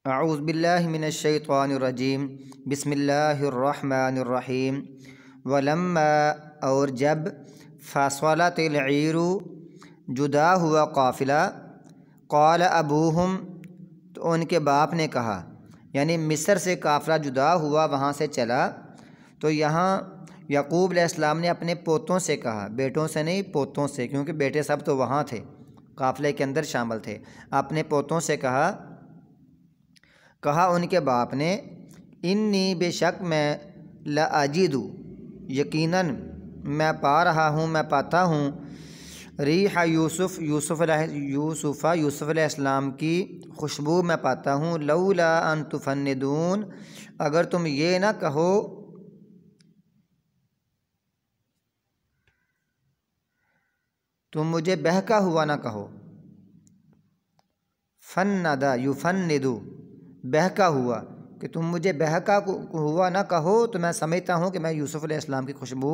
اعوذ باللہ من الشیطان الرجیم بسم اللہ الرحمن الرحیم ولما اور جب فصلت العیر جدا ہوا قافلہ قال ابوہم تو ان کے باپ نے کہا، یعنی مصر سے قافلہ جدا ہوا، وہاں سے چلا، تو یہاں یعقوب علیہ السلام نے اپنے پوتوں سے کہا، بیٹوں سے نہیں پوتوں سے، کیونکہ بیٹے سب تو وہاں تھے، قافلے کے اندر شامل تھے۔ اپنے پوتوں سے کہا ان کے باپ نے، انی بے شک میں لاجد یقیناً میں پا رہا ہوں، میں پاتا ہوں، ریح یوسف علیہ السلام کی خوشبو میں پاتا ہوں، لولا ان تفندون اگر تم یہ نہ کہو تم مجھے بہکا ہوا نہ کہو، فندا یفندو بہکا ہوا، کہ تم مجھے بہکا ہوا نہ کہو تو میں سمجھتا ہوں کہ میں یوسف علیہ السلام کی خوشبو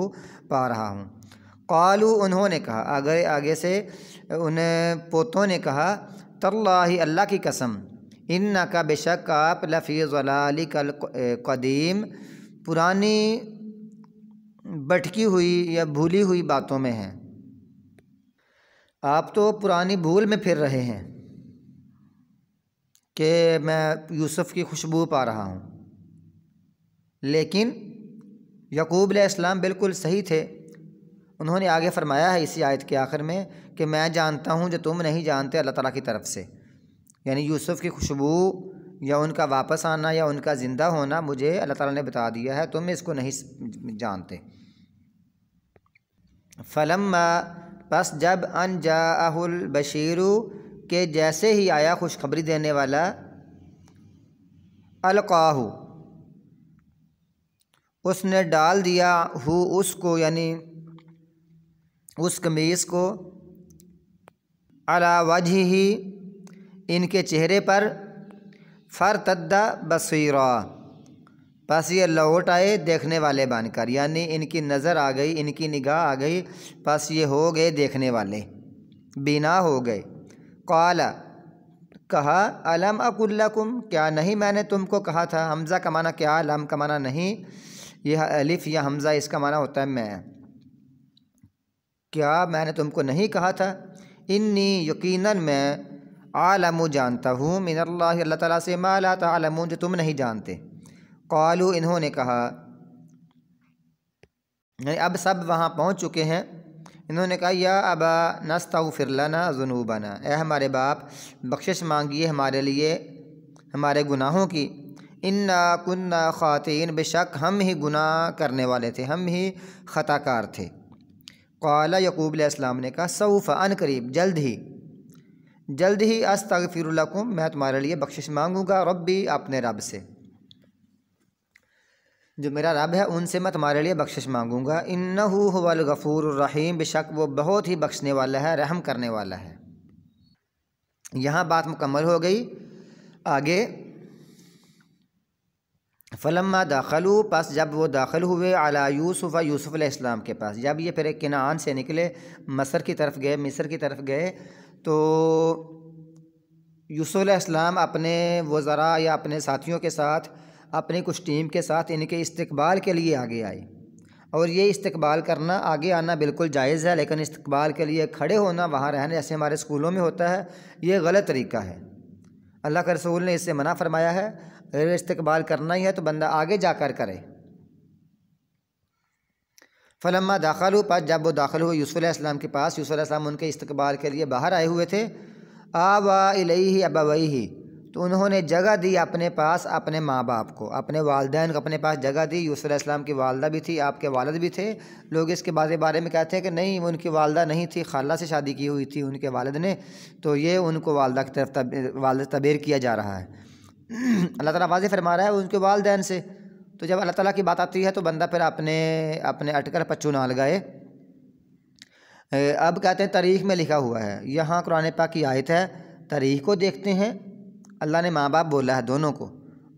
پا رہا ہوں۔ قالو انہوں نے کہا، آگے سے ان پوتوں نے کہا، تاللہ اللہ کی قسم، انکا بے شک آپ لفی ضلالک القدیم پرانی بھٹکی ہوئی یا بھولی ہوئی باتوں میں ہیں، آپ تو پرانی بھول میں پھر رہے ہیں کہ میں یوسف کی خوشبو پا رہا ہوں۔ لیکن یعقوب علیہ السلام بالکل صحیح تھے، انہوں نے آگے فرمایا ہے اسی آیت کے آخر میں کہ میں جانتا ہوں جو تم نہیں جانتے اللہ تعالیٰ کی طرف سے، یعنی یوسف کی خوشبو یا ان کا واپس آنا یا ان کا زندہ ہونا مجھے اللہ تعالیٰ نے بتا دیا ہے، تم اس کو نہیں جانتے۔ فلما پس جب ان جاءہ البشیر کہ جیسے ہی آیا خوشخبری دینے والا، القاہ اس نے ڈال دیا اس کو، یعنی اس قمیص کو، علی وجہہ ان کے چہرے پر، فرتد بصیرا پس یہ لوٹ آئے دیکھنے والے بن کر، یعنی ان کی نظر آ گئی، ان کی نگاہ آ گئی، پس یہ ہو گئے دیکھنے والے، بینا ہو گئے۔ قال کہا، الم اقل لکم کیا نہیں میں نے تم کو کہا تھا، حمزہ کا معنی کیا، لم کا معنی نہیں، یہ الف یا حمزہ اس کا معنی ہوتا ہے میں، کیا میں نے تم کو نہیں کہا تھا، انی یقیناً میں، عالم جانتا ہوں، من اللہ اللہ تعالیٰ سے، ما لا تعلمون جو تم نہیں جانتے۔ قالو انہوں نے کہا، یعنی اب سب وہاں پہنچ چکے ہیں، انہوں نے کہا، یا ابا نستغفر لنا ذنوبنا، اے ہمارے باپ بخشش مانگیے ہمارے لیے ہمارے گناہوں کی، انا کنا خاطئین بے شک ہم ہی گناہ کرنے والے تھے، ہم ہی خطا کار تھے۔ قال یعقوب علیہ السلام نے کہا، سوف ان قریب جلد ہی استغفر لکم میں تمہارے لیے بخشش مانگوں گا، ربی اپنے رب سے، جو میرا رب ہے ان سے میں تمہارے لیے بخشش مانگوں گا، انہ هو الغفور الرحیم بے شک وہ بہت ہی بخشنے والا ہے، رحم کرنے والا ہے۔ یہاں بات مکمل ہو گئی۔ آگے فلما داخلوا پس جب وہ داخل ہوئے، علی یوسف علیہ السلام کے پاس، جب یہ پھر کنعان سے نکلے مصر کی طرف گئے تو یوسف علیہ السلام اپنے وزراء یا اپنے ساتھیوں کے ساتھ، اپنی کچھ ٹیم کے ساتھ ان کے استقبال کے لیے آگے آئے، اور یہ استقبال کرنا، آگے آنا بالکل جائز ہے، لیکن استقبال کے لیے کھڑے ہونا، وہاں رہنا جیسے ہمارے اسکولوں میں ہوتا ہے، یہ غلط طریقہ ہے، اللہ کے رسول نے اس سے منع فرمایا ہے۔ اگر استقبال کرنا ہی ہے تو بندہ آگے جا کر کرے۔ فلما داخلوا پس جب وہ داخل ہوئے یوسف علیہ السلام کے پاس، یوسف علیہ السلام ان کے استقبال کے لیے باہر آئے ہوئے تھے، آوا الیہ ابویہ تو انہوں نے جگہ دی اپنے پاس اپنے ماں باپ کو، اپنے والدین کو اپنے پاس جگہ دی۔ یوسف علیہ السلام کی والدہ بھی تھی، آپ کے والد بھی تھے۔ لوگ اس کے بارے میں کہتے ہیں کہ نہیں وہ ان کی والدہ نہیں تھی، خالہ سے شادی کی ہوئی تھی ان کے والد نے، تو یہ ان کو والدہ کی طرف والد تعبیر کیا جا رہا ہے۔ اللہ تعالیٰ واضح فرما رہا ہے ان کے والدین سے، تو جب اللہ تعالیٰ کی بات آتی ہے تو بندہ پھر اپنے اٹکل پچو نہ لگائے۔ اب کہتے ہیں تاریخ میں لکھا ہوا ہے، یہاں قرآن پاک کی آیت ہے، تاریخ کو دیکھتے ہیں، اللہ نے ماں باپ بولا ہے دونوں کو،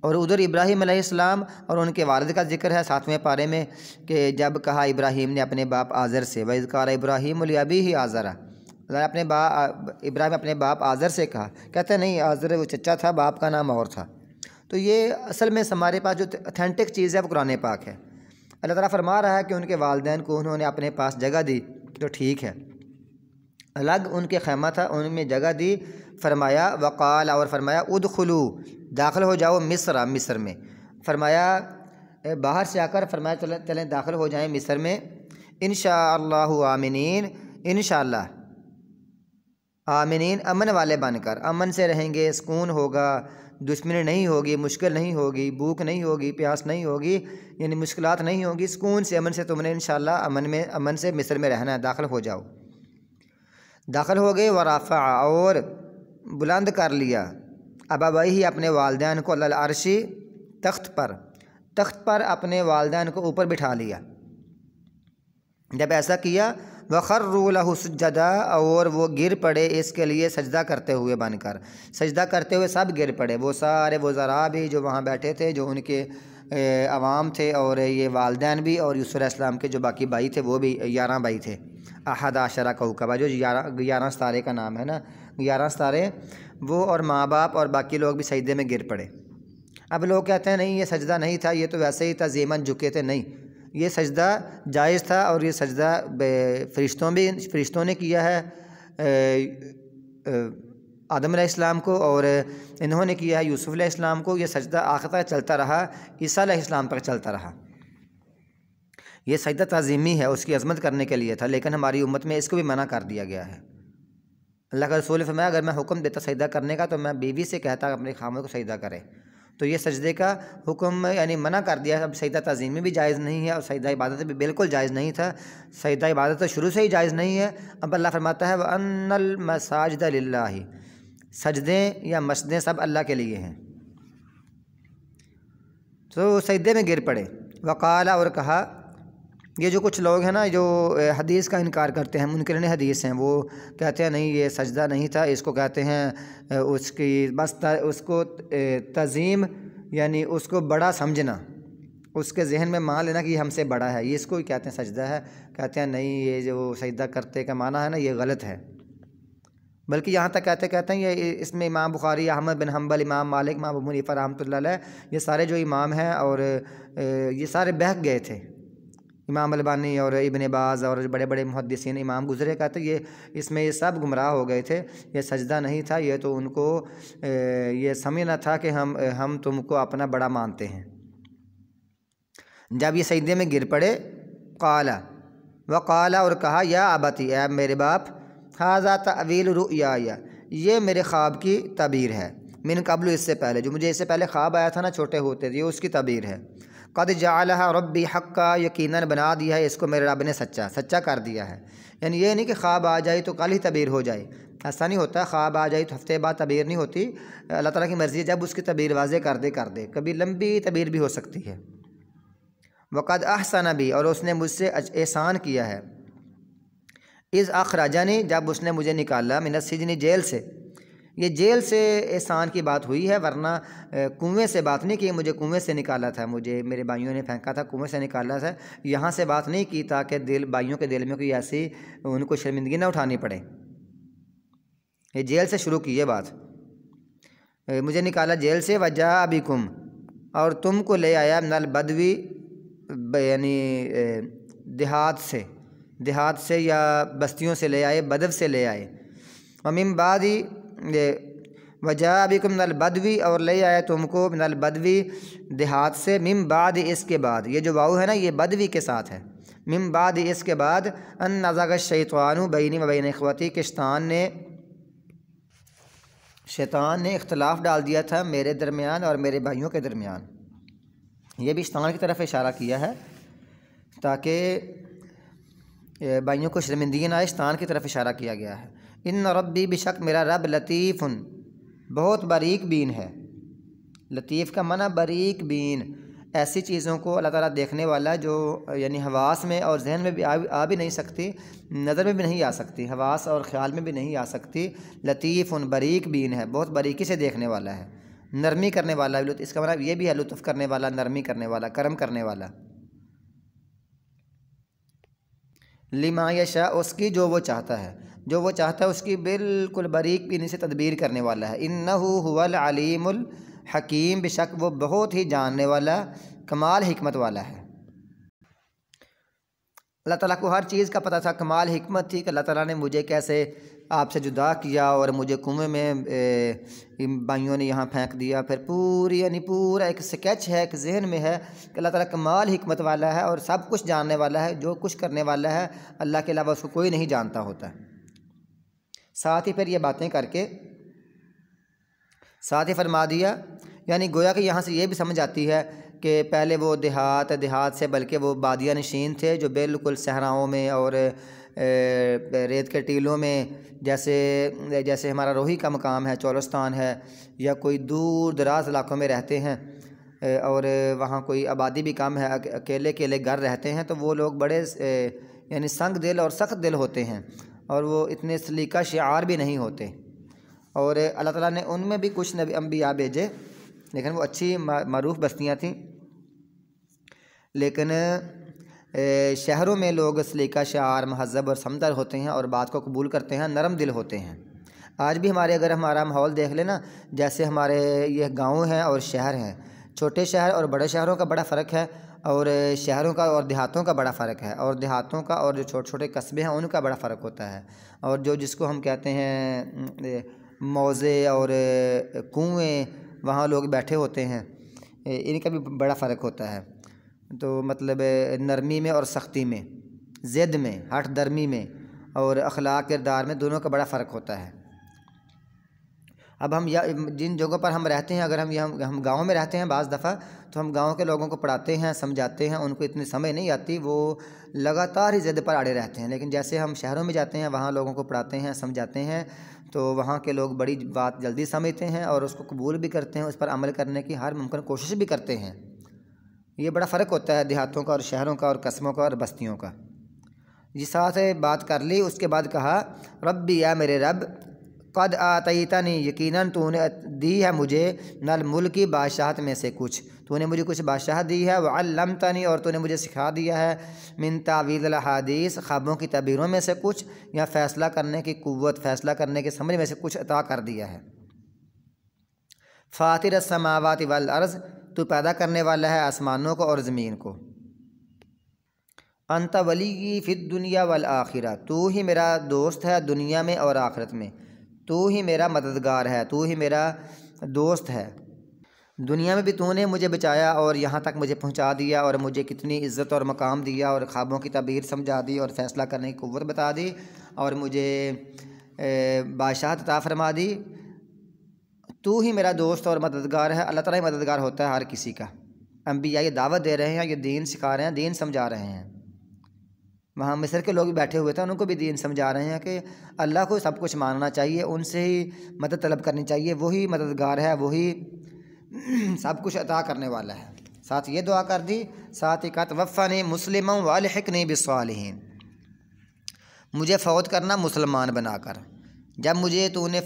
اور ادھر ابراہیم علیہ السلام اور ان کے والد کا ذکر ہے 7ویں پارے میں، کہ جب کہا ابراہیم نے اپنے باپ آزر سے، وَإِذْ قَالَ إِبْرَاهِيمُ لِأَبِيهِ آزَرَ، ابراہیم اپنے باپ آزر سے کہا، کہتے ہیں نہیں آزر وہ چچا تھا، باپ کا نام اور تھا، تو یہ اصل میں ہمارے پاس جو اتھینٹک چیز ہے وہ قرآن پاک ہے۔ اللہ تعالیٰ فرما رہا ہے کہ ان کے والدین کو انہوں نے اپنے پاس جگہ دی تو ٹھیک ہے، الگ ان کے خیمہ تھا، ان میں جگہ دی، فرمایا وقال، اور فرمایا ادخلوا، داخل ہو جاؤ مصر میں، فرمایا باہر سے آ کر فرمایا چلیں داخل ہو جائیں مصر میں، انشاءاللہ آمنین، انشاءاللہ آمنین، امن والے بن کر، امن سے رہیں گے، سکون ہوگا، دشمنی نہیں ہوگی، مشکل نہیں ہوگی، بھوک نہیں ہوگی، پیاس نہیں ہوگی، یعنی مشکلات نہیں ہوگی، سکون سے امن سے تم نے انشاءاللہ امن سے مصر میں رہنا ہے، داخل ہو جاؤ۔ داخل ہو گئے، ورفع، اور بلند کر لیا، ابویہ، اپنے والدین کو، علی العرش، تخت پر اپنے والدین کو اوپر بٹھا لیا۔ جب ایسا کیا، وخروا لہ سجدا، اور وہ گر پڑے اس کے لیے سجدہ کرتے ہوئے بن کر، سجدہ کرتے ہوئے سب گر پڑے، وہ سارے وزراء بھی جو وہاں بیٹھے تھے، جو ان کے عوام تھے، اور یہ والدین بھی، اور یوسف علیہ السلام کے جو باقی بھائی تھے وہ بھی 11 بھائی تھے، 11 کوكبہ، جو 11 ستارے کا نام ہے نا، 11 ستارے، وہ اور ماں باپ اور باقی لوگ بھی سجدے میں گر پڑے۔ اب لوگ کہتے ہیں نہیں یہ سجدہ نہیں تھا، یہ تو ویسے ہی تعظیماً جھکے تھے، نہیں، یہ سجدہ جائز تھا، اور یہ سجدہ فرشتوں نے کیا ہے آدم علیہ السلام کو، اور انہوں نے کیا ہے یوسف علیہ السلام کو، یہ سجدہ آخر تک چلتا رہا، عیسیٰ علیہ السلام تک چلتا رہا۔ یہ سجدہ تعظیمی ہے، اس کی عظمت کرنے کے لیے تھا، لیکن ہماری امت میں اس کو بھی منع کر دیا گیا ہے۔ اللہ کا رسول فرمایا اگر میں حکم دیتا سجدہ کرنے کا تو میں بیوی سے کہتا اپنے خامد کو سجدہ کرے، تو یہ سجدے کا حکم یعنی منع کر دیا۔ اب سجدہ تعظیمی بھی جائز نہیں ہے، اور سجدہ عبادت بھی بالکل جائز نہیں تھا، سجدہ عبادت تو شروع سے ہی جائز نہیں ہے۔ اب اللہ فرماتا ہے وَأَنَّ الْمَسَاجِدَ لِلَّهِ، سجدیں یا مسجدیں سب اللہ کے لیے ہیں۔ تو سجدے میں گر پڑے، وقال، اور کہا، یہ جو کچھ لوگ ہیں نا جو حدیث کا انکار کرتے ہیں، منکرین حدیث ہیں، وہ کہتے ہیں نہیں یہ سجدہ نہیں تھا، اس کو کہتے ہیں اس کی بس اس کو تعظیم، یعنی اس کو بڑا سمجھنا، اس کے ذہن میں مان لینا کہ یہ ہم سے بڑا ہے، یہ اس کو ہی کہتے ہیں سجدہ ہے۔ کہتے ہیں نہیں، یہ جو سجدہ کرتے کا معنی ہے نا یہ غلط ہے، بلکہ یہاں تک کہتے ہیں یہ اس میں امام بخاری، احمد بن حنبل، امام مالک، امام ابو حنیفہ رحمۃ اللہ علیہ، یہ سارے جو امام ہیں اور یہ سارے بہک گئے تھے، امام البانی اور ابن باز اور بڑے بڑے محدثین امام گزرے، کہتے یہ اس میں یہ سب گمراہ ہو گئے تھے، یہ سجدہ نہیں تھا، یہ تو ان کو یہ سمجھنا تھا کہ ہم تم کو اپنا بڑا مانتے ہیں۔ جب یہ سجدے میں گر پڑے، قال، اور کہا، یا ابتی، اے میرے باپ، ھذا تأویل رؤیایا، یہ میرے خواب کی تعبیر ہے، من قبل، اس سے پہلے، جو مجھے اس سے پہلے خواب آیا تھا نا چھوٹے ہوتے تھے، یہ اس کی تعبیر ہے۔ قد جعلها ربی حقا، یقیناً بنا دیا ہے اس کو میرے رب نے سچا کر دیا ہے۔ یعنی یہ نہیں کہ خواب آ جائے تو کل ہی تعبیر ہو جائے، ایسا نہیں ہوتا، خواب آ جائے تو ہفتے بعد تعبیر نہیں ہوتی، اللہ تعالیٰ کی مرضی ہے، جب اس کی تعبیر واضح کر دے، کبھی لمبی تعبیر بھی ہو سکتی ہے۔ وقد احسن بی، اور اس نے مجھ سے احسان کیا ہے، اذ اخرجنی، جب اس نے مجھے نکالا، من السجن، جیل سے، یہ جیل سے احسان کی بات ہوئی ہے، ورنہ کنویں سے بات نہیں کی، مجھے کنویں سے نکالا تھا، مجھے میرے بھائیوں نے پھینکا تھا، کنویں سے نکالا تھا، یہاں سے بات نہیں کی تاکہ بھائیوں کے دل میں کوئی ایسی ان کو شرمندگی نہ اٹھانی پڑے، یہ جیل سے شروع کی یہ بات، مجھے نکالا جیل سے، وجاء بکم، اور تم کو لے آیا، من البدوی، یعنی دیہات سے یا بستیوں سے لے آئے، بدو سے لے آئے، ومن بعد، وجاء بکم من البدوی، اور لے آیا تم کو، من البدوی، دیہات سے، من بعد، اس کے بعد، یہ جو واو ہے نا یہ بدوی کے ساتھ ہے، من بعد، اس کے بعد، ان نزغ الشیطان بینی و بین اخوتی، کہ شیطان نے اختلاف ڈال دیا تھا میرے درمیان اور میرے بھائیوں کے درمیان، یہ بھی شیطان کی طرف اشارہ کیا ہے تاکہ بھائیوں کو شرمندگی نہ آئے، شیطان کی طرف اشارہ کیا گیا ہے۔ ان ربی، بشک میرا رب، لطیف، بہت باریک بین ہے، لطیف کا معنی باریک بین، ایسی چیزوں کو اللہ تعالیٰ دیکھنے والا جو یعنی حواس میں اور ذہن میں بھی آ بھی نہیں سکتی، نظر میں بھی نہیں آ سکتی، حواس اور خیال میں بھی نہیں آ سکتی، لطیف، باریک بین ہے، بہت باریکی سے دیکھنے والا ہے، نرمی کرنے والا، اس کا مطلب یہ بھی ہے لطف کرنے والا، نرمی کرنے والا، کرم کرنے والا، لما یشاء، اس کی جو وہ چاہتا ہے اس کی بالکل باریک بینی سے تدبیر کرنے والا ہے، انہ هو العلیم حکیم بے شک وہ بہت ہی جاننے والا کمال حکمت والا ہے۔ اللہ تعالیٰ کو ہر چیز کا پتہ تھا، کمال حکمت تھی کہ اللہ تعالیٰ نے مجھے کیسے آپ سے جدا کیا اور مجھے کنویں میں بھائیوں نے یہاں پھینک دیا۔ پھر پوری یعنی پورا ایک سکیچ ہے، ایک ذہن میں ہے کہ اللہ تعالیٰ کمال حکمت والا ہے اور سب کچھ جاننے والا ہے، جو کچھ کرنے والا ہے اللہ کے علاوہ اس کو کوئی نہیں جانتا ہوتا۔ ساتھ ہی پھر یہ باتیں کر کے ساتھ ہی فرما دیا، یعنی گویا کہ یہاں سے یہ بھی سمجھ آتی ہے کہ پہلے وہ دیہات سے بلکہ وہ بادیہ نشین تھے جو بالکل صحراؤں میں اور ریت کے ٹیلوں میں، جیسے ہمارا روہی کا مقام ہے، چولستان ہے، یا کوئی دور دراز علاقوں میں رہتے ہیں اور وہاں کوئی آبادی بھی کم ہے، اکیلے اکیلے گھر رہتے ہیں، تو وہ لوگ بڑے یعنی سنگ دل اور سخت دل ہوتے ہیں اور وہ اتنے سلیقہ شعار بھی نہیں ہوتے۔ اور اللہ تعالیٰ نے ان میں بھی کچھ نبی انبیاء بھیجے، لیکن وہ اچھی معروف بستیاں تھیں، لیکن شہروں میں لوگ سلیقہ شعار، مہذب اور سمجھدار ہوتے ہیں اور بات کو قبول کرتے ہیں، نرم دل ہوتے ہیں۔ آج بھی اگر ہمارا ماحول دیکھ لیں نا، جیسے ہمارے یہ گاؤں ہیں اور شہر ہیں، چھوٹے شہر اور بڑے شہروں کا بڑا فرق ہے، اور شہروں کا اور دیہاتوں کا بڑا فرق ہے، اور دیہاتوں کا اور جو چھوٹے چھوٹے قصبے ہیں ان کا بڑا فرق ہوتا ہے، اور جس کو ہم کہتے ہیں موزے اور کنویں، وہاں لوگ بیٹھے ہوتے ہیں، ان کا بھی بڑا فرق ہوتا ہے۔ تو مطلب نرمی میں اور سختی میں، ضد میں، ہٹ درمی میں اور اخلاق کردار میں، دونوں کا بڑا فرق ہوتا ہے۔ اب ہم جن جگہوں پر ہم رہتے ہیں، اگر ہم گاؤں میں رہتے ہیں بعض دفعہ، تو ہم گاؤں کے لوگوں کو پڑھاتے ہیں، سمجھاتے ہیں، ان کو اتنی سمجھ نہیں آتی، وہ لگاتار ہی ضد پر اڑے رہتے ہیں، لیکن جیسے ہم شہروں میں جاتے ہیں، وہاں لوگوں کو پڑھاتے ہیں، سمجھاتے ہیں، تو وہاں کے لوگ بڑی بات جلدی سمجھتے ہیں اور اس کو قبول بھی کرتے ہیں، اس پر عمل کرنے کی ہر ممکن کوشش بھی کرتے ہیں۔ یہ بڑا فرق ہوتا ہے دیہاتوں کا اور شہروں کا اور قصبوں کا اور بستیوں کا۔ یہ ساتھ بات کر لی، اس کے بعد کہا ربی یا میرے رب، قد آتیتنی یقیناً تو نے دی ہے مجھے، نل ملکی بادشاہت میں سے کچھ، تو نے مجھے کچھ بادشاہت دی ہے، وعلمتنی اور تو نے مجھے سکھا دیا ہے، من تعویل الاحادیث خوابوں کی تعبیروں میں سے کچھ، یا فیصلہ کرنے کی قوت، فیصلہ کرنے کے سمجھ میں سے کچھ عطا کر دیا ہے۔ فاطر السماوات والارض تو پیدا کرنے والا ہے آسمانوں کو اور زمین کو، انت ولی فی الدنیا والآخرہ تو ہی میرا دوست ہے دنیا میں اور آخرت میں، تو ہی میرا مددگار ہے، تو ہی میرا دوست ہے۔ دنیا میں بھی تو نے مجھے بچایا اور یہاں تک مجھے پہنچا دیا اور مجھے کتنی عزت اور مقام دیا اور خوابوں کی تعبیر سمجھا دی اور فیصلہ کرنے کی قوت بتا دی اور مجھے بادشاہت عطا فرما دی، تو ہی میرا دوست اور مددگار ہے۔ اللہ تعالیٰ ہی مددگار ہوتا ہے ہر کسی کا۔ انبیاء یہ دعوت دے رہے ہیں، یہ دین سکھا رہے ہیں، دین سمجھا رہے ہیں۔ وہاں مصر کے لوگ بھی بیٹھے ہوئے تھے، ان کو بھی دین سمجھا رہے ہیں کہ اللہ کو سب کچھ ماننا چاہیے، ان سے ہی مدد طلب کرنی چاہیے، وہی مددگار ہے، وہی سب کچھ عطا کرنے والا ہے۔ ساتھ یہ دعا کر دی، ساتھ ہی کہا توفنی مسلما والحقنی بالصالحین، مجھے فوت کرنا مسلمان بنا کر، جب مجھے تو نے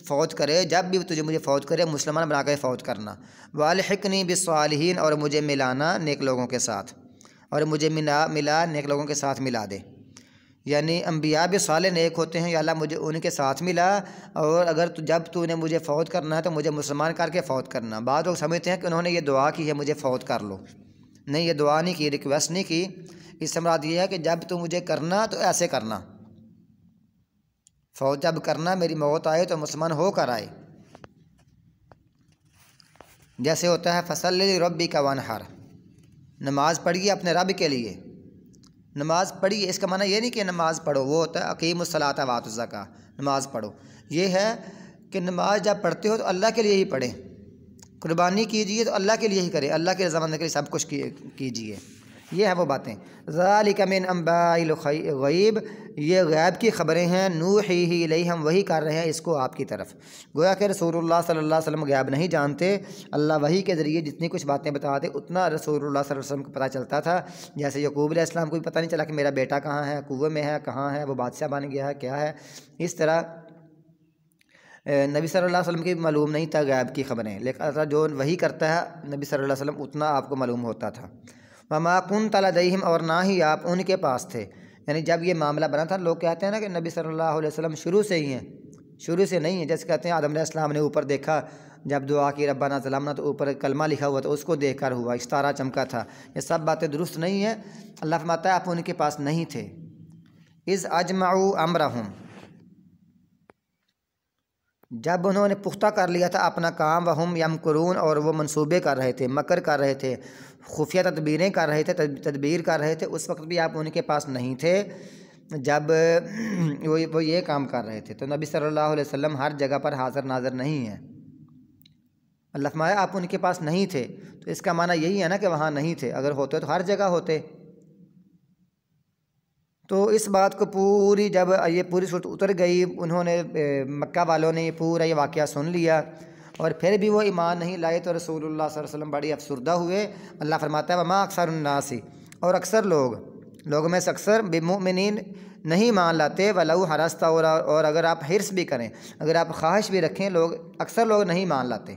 فوت کرے، جب بھی تجھے مجھے فوت کرے مسلمان بنا کر فوت کرنا، والحقنی بالصالحین اور مجھے ملانا نیک لوگوں کے ساتھ، اور مجھے ملا نیک لوگوں کے ساتھ ملا دے، یعنی انبیاء بھی صالح نیک ہوتے ہیں، یا اللہ مجھے ان کے ساتھ ملا، اور اگر جب تو نے مجھے فوت کرنا ہے تو مجھے مسلمان کر کے فوت کرنا۔ بعض لوگ سمجھتے ہیں کہ انہوں نے یہ دعا کی ہے مجھے فوت کر لو، نہیں، یہ دعا نہیں کی، ریکویسٹ نہیں کی، اس سے مراد یہ ہے کہ جب تو مجھے کرنا تو ایسے کرنا، فوت جب کرنا، میری موت آئے تو مسلمان ہو کر آئے، جیسے ہوتا ہے فصلی لربک وانحر، نماز پڑھیے اپنے رب کے لیے، نماز پڑھیے، اس کا معنی یہ نہیں کہ نماز پڑھو، وہ ہوتا ہے اقیموا الصلاۃ وآتوا الزکاۃ، نماز پڑھو، یہ ہے کہ نماز جب پڑھتے ہو تو اللہ کے لیے ہی پڑھیں، قربانی کیجیے تو اللہ کے لیے ہی کریں، اللہ کے رضامندی کے لیے سب کچھ کیجیے، یہ ہیں وہ باتیں۔ ذالک من انباء الغیب، یہ غیب کی خبریں ہیں، نوحیہ الیہ، ہم وحی کر رہے ہیں اس کو آپ کی طرف، گویا کہ رسول اللہ صلی اللہ علیہ وسلم غیب نہیں جانتے، اللہ وحی کے ذریعے جتنی کچھ باتیں بتاتے اتنا رسول اللہ صلی اللہ علیہ وسلم کو پتہ چلتا تھا، جیسے یعقوب علیہ السلام کو بھی پتہ نہیں چلا کہ میرا بیٹا کہاں ہے، کنویں میں ہے، کہاں ہے، وہ بادشاہ بن گیا ہے، کیا ہے، اس طرح نبی صلی اللہ علیہ وسلم کی معلوم نہیں تھا غیب کی خبریں، لیکن جو وحی کرتا ہے نبی صلی اللہ علیہ وسلم اتنا آپ کو معلوم ہوتا تھا۔ وما كنت لديهم، اور نہ ہی آپ ان کے پاس تھے، یعنی جب یہ معاملہ بنا تھا، لوگ کہتے ہیں نا کہ نبی صلی اللہ علیہ وسلم شروع سے ہی ہیں، شروع سے نہیں ہیں، جیسے کہتے ہیں آدم علیہ السلام نے اوپر دیکھا جب دعا کی ربنا ظلمنا تو اوپر کلمہ لکھا ہوا تو اس کو دیکھ کر ہوا، ستارہ چمکا تھا، یہ سب باتیں درست نہیں ہیں۔ اللہ فرماتا ہے آپ ان کے پاس نہیں تھے۔ اذ اجمعوا امرہم، جب انہوں نے پختہ کر لیا تھا اپنا کام، وہم یمکرون، اور وہ منصوبے کر رہے تھے، مکر کر رہے تھے، خفیہ تدبیریں کر رہے تھے، تدبیر کر رہے تھے، اس وقت بھی آپ ان کے پاس نہیں تھے جب وہ یہ کام کر رہے تھے۔ تو نبی صلی اللہ علیہ وسلم ہر جگہ پر حاضر ناظر نہیں ہیں۔ اللہ فرمایا آپ ان کے پاس نہیں تھے، تو اس کا معنی یہی ہے نا کہ وہاں نہیں تھے، اگر ہوتے تو ہر جگہ ہوتے۔ تو اس بات کو پوری جب یہ پوری صورت اتر گئی، انہوں نے مکہ والوں نے پورا یہ واقعہ سن لیا اور پھر بھی وہ ایمان نہیں لائے، تو رسول اللہ صلی اللہ علیہ وسلم بڑی افسردہ ہوئے۔ اللہ فرماتا ہے وما اکثر الناس، اور اکثر لوگوں میں سے اکثر بمؤمنین نہیں مان لاتے، ولو حرصت، اور اگر آپ حرص بھی کریں، اگر آپ خواہش بھی رکھیں، اکثر لوگ نہیں مان لاتے۔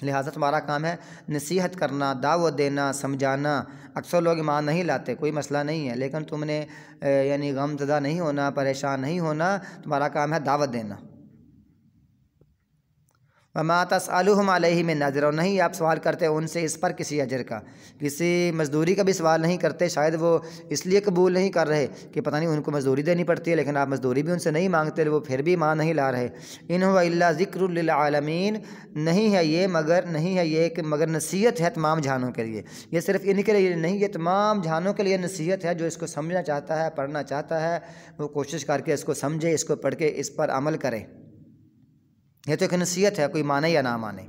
لہٰذا تمہارا کام ہے نصیحت کرنا، دعوت دینا، سمجھانا۔ اکثر لوگ ایمان نہیں لاتے، کوئی مسئلہ نہیں ہے، لیکن تم نے یعنی غم زدہ نہیں ہونا، پریشان نہیں ہونا، تمہارا کام ہے دعوت دینا۔ وما تسألهم علیہ من اجر، اور نہیں آپ سوال کرتے ان سے اس پر کسی اجر کا، کسی مزدوری کا بھی سوال نہیں کرتے۔ شاید وہ اس لیے قبول نہیں کر رہے کہ پتہ نہیں ان کو مزدوری دینی پڑتی ہے، لیکن آپ مزدوری بھی ان سے نہیں مانگتے، وہ پھر بھی ایمان نہیں لا رہے۔ ان هو الا ذکر للعالمین، نہیں ہے یہ مگر نصیحت ہے تمام جہانوں کے لیے۔ یہ صرف ان کے لیے نہیں، یہ تمام جہانوں کے لیے نصیحت ہے۔ جو اس کو سمجھنا چاہتا ہے، پڑھنا چاہتا ہے، وہ کوشش کر کے اس کو سمجھے، اس کو پڑھ کے اس پر عمل کرے۔ یہ تو ایک نصیحت ہے، کوئی مانے یا نہ مانے۔